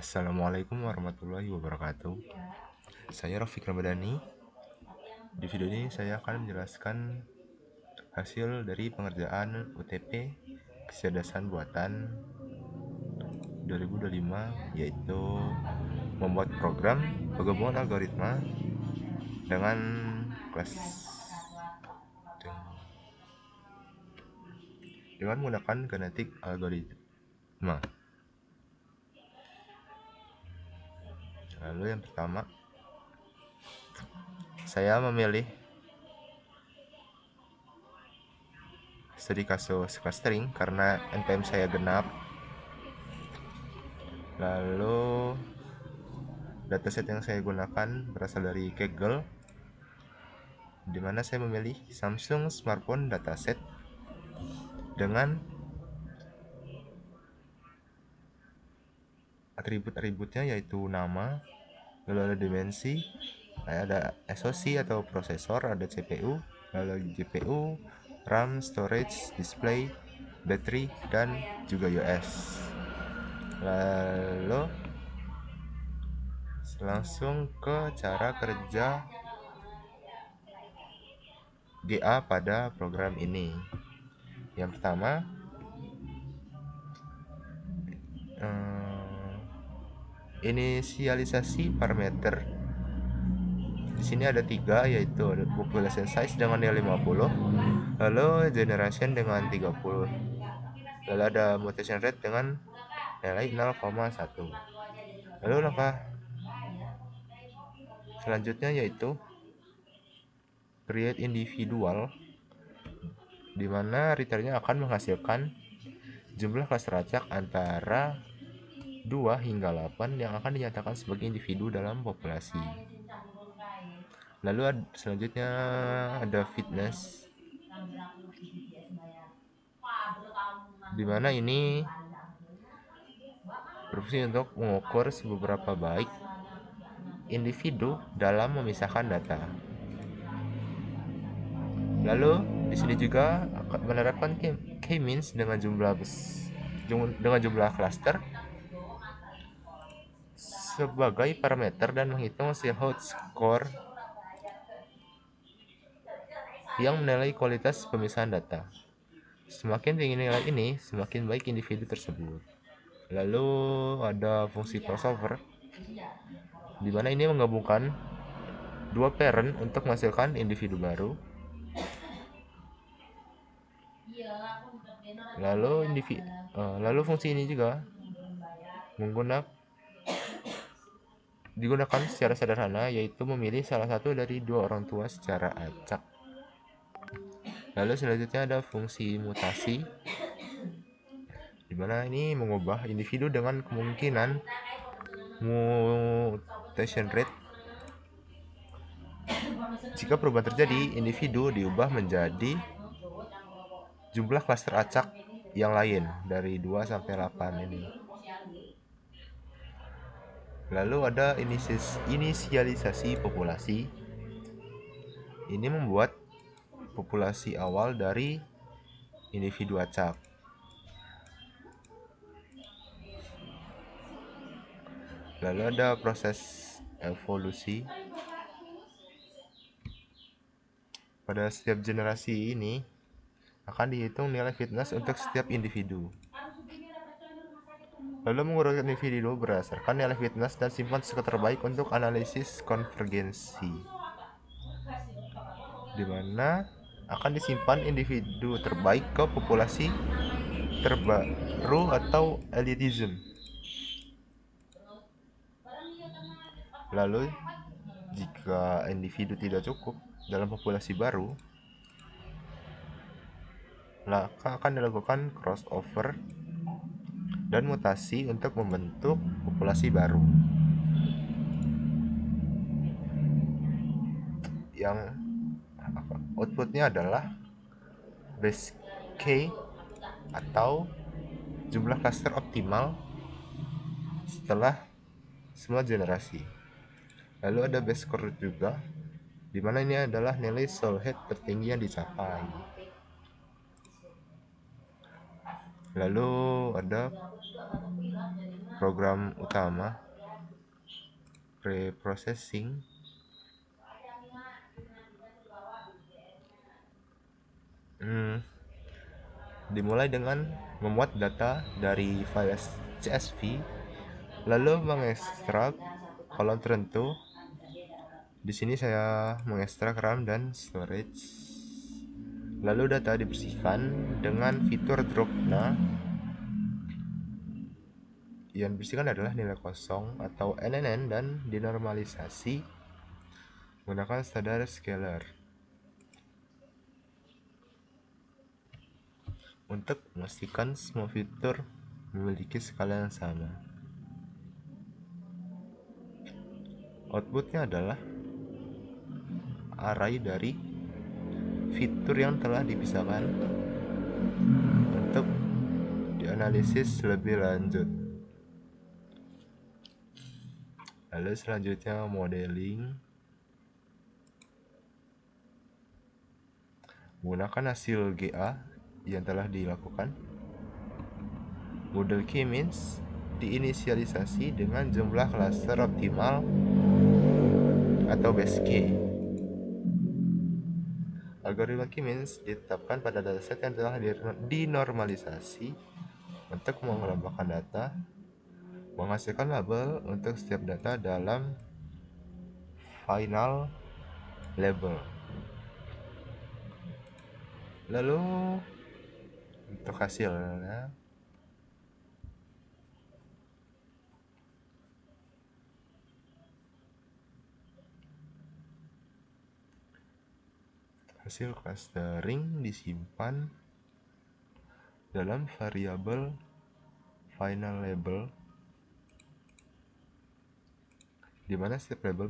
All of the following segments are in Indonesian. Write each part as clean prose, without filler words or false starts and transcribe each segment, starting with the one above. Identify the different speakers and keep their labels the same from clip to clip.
Speaker 1: Assalamualaikum warahmatullahi wabarakatuh. Saya Rafiq Ramadhani. Di video ini saya akan menjelaskan hasil dari pengerjaan UTP kecerdasan buatan 2025, yaitu membuat program penggabungan algoritma dengan kelas dengan menggunakan genetik algoritma. Lalu yang pertama, saya memilih studi kasus clustering karena NPM saya genap. Lalu dataset yang saya gunakan berasal dari Kaggle, di mana saya memilih Samsung Smartphone Dataset dengan atribut-atributnya, yaitu nama, lalu ada dimensi, ada SoC atau prosesor, ada CPU, lalu GPU, RAM, storage, display, baterai, dan juga US. Lalu langsung ke cara kerja GA pada program ini. Yang pertama, inisialisasi parameter. Di sini ada 3, yaitu population size dengan nilai 50, lalu generation dengan 30, lalu ada mutation rate dengan nilai 0,1. Lalu langkah selanjutnya yaitu create individual, di mana returnnya akan menghasilkan jumlah klaster acak antara 2 hingga 8 yang akan dinyatakan sebagai individu dalam populasi. Lalu selanjutnya ada fitness, di mana ini berfungsi untuk mengukur seberapa baik individu dalam memisahkan data. Lalu di sini juga menerapkan k-means dengan jumlah cluster sebagai parameter dan menghitung hasil hot score yang menilai kualitas pemisahan data. Semakin tinggi nilai ini, semakin baik individu tersebut. Lalu ada fungsi crossover, di mana ini menggabungkan dua parent untuk menghasilkan individu baru. Lalu fungsi ini juga digunakan secara sederhana, yaitu memilih salah satu dari dua orang tua secara acak. Lalu selanjutnya ada fungsi mutasi, di mana ini mengubah individu dengan kemungkinan mutation rate. Jika perubahan terjadi, individu diubah menjadi jumlah klaster acak yang lain dari 2 sampai 8 ini. Lalu ada inisialisasi populasi. Ini membuat populasi awal dari individu acak. Lalu ada proses evolusi. Pada setiap generasi ini akan dihitung nilai fitness untuk setiap individu. Lalu mengurutkan individu berdasarkan nilai fitness dan simpan skor terbaik untuk analisis konvergensi, di mana akan disimpan individu terbaik ke populasi terbaru atau elitism. Lalu jika individu tidak cukup dalam populasi baru, maka akan dilakukan crossover dan mutasi untuk membentuk populasi baru. Yang outputnya adalah base K atau jumlah cluster optimal setelah semua generasi. Lalu ada base score juga, di mana ini adalah nilai soul head tertinggi yang dicapai. Lalu ada program utama preprocessing dimulai dengan memuat data dari file CSV, lalu mengekstrak kolom tertentu. Di sini saya mengekstrak RAM dan storage. Lalu data dibersihkan dengan fitur drop-na. Yang dibersihkan adalah nilai kosong atau NNN dan dinormalisasi menggunakan standar scalar untuk memastikan semua fitur memiliki skala yang sama. Outputnya adalah array dari fitur yang telah dipisahkan untuk dianalisis lebih lanjut. Lalu selanjutnya modeling. Menggunakan hasil GA yang telah dilakukan, model K-means diinisialisasi dengan jumlah klaster optimal atau base K. Algoritma K-means ditetapkan pada dataset yang telah dinormalisasi untuk mengelompokkan data, menghasilkan label untuk setiap data dalam final label. Lalu untuk hasilnya, hasil clustering disimpan dalam variabel final label, di mana setiap label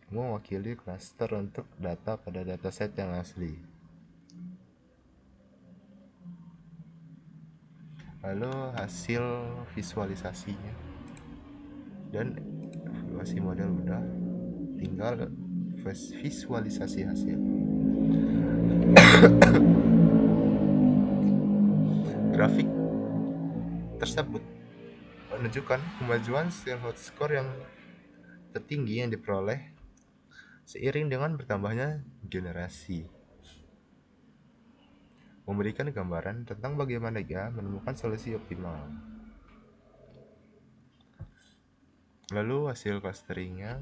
Speaker 1: mewakili cluster untuk data pada dataset yang asli. Lalu hasil visualisasinya dan evaluasi model udah, tinggal visualisasi hasil. Grafik tersebut menunjukkan kemajuan Silhouette score yang tertinggi yang diperoleh seiring dengan bertambahnya generasi, memberikan gambaran tentang bagaimana dia menemukan solusi optimal. Lalu hasil clusteringnya,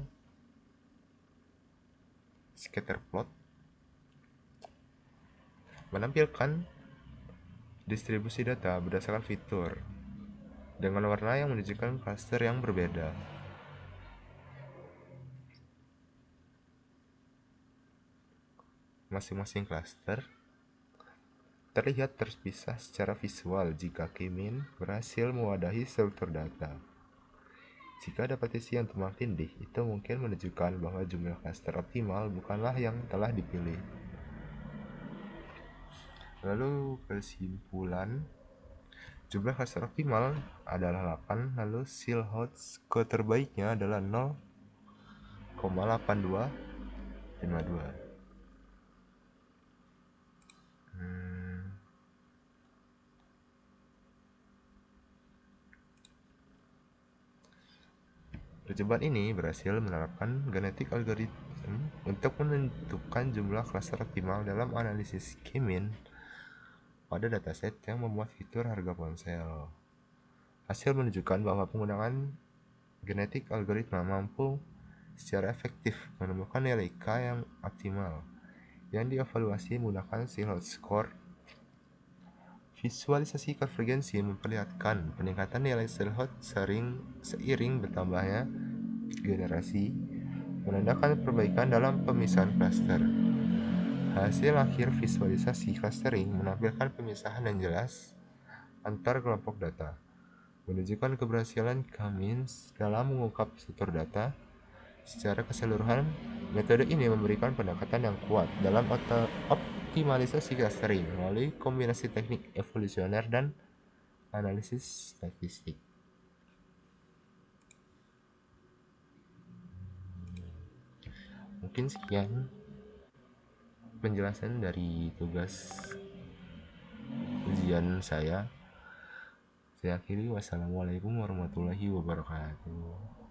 Speaker 1: scatter plot menampilkan distribusi data berdasarkan fitur dengan warna yang menunjukkan cluster yang berbeda. Masing-masing cluster terlihat terpisah secara visual jika K-mean berhasil mewadahi struktur data. Jika ada partisi yang tumpang tindih, itu mungkin menunjukkan bahwa jumlah cluster optimal bukanlah yang telah dipilih. Lalu kesimpulan, jumlah cluster optimal adalah 8, lalu Silhouette score terbaiknya adalah 0,8252. Percobaan ini berhasil menerapkan genetik algoritma untuk menentukan jumlah cluster optimal dalam analisis K-mean pada dataset yang memuat fitur harga ponsel. Hasil menunjukkan bahwa penggunaan genetik algoritma mampu secara efektif menemukan nilai K yang optimal yang dievaluasi menggunakan Silhouette score. Visualisasi konvergensi memperlihatkan peningkatan nilai Silhouette seiring bertambahnya generasi, menandakan perbaikan dalam pemisahan cluster. Hasil akhir visualisasi clustering menampilkan pemisahan yang jelas antar kelompok data, menunjukkan keberhasilan K-means dalam mengungkap struktur data. Secara keseluruhan, metode ini memberikan pendekatan yang kuat dalam optimalisasi clustering melalui kombinasi teknik evolusioner dan analisis statistik. Mungkin sekian penjelasan dari tugas ujian saya. Saya akhiri, wassalamualaikum warahmatullahi wabarakatuh.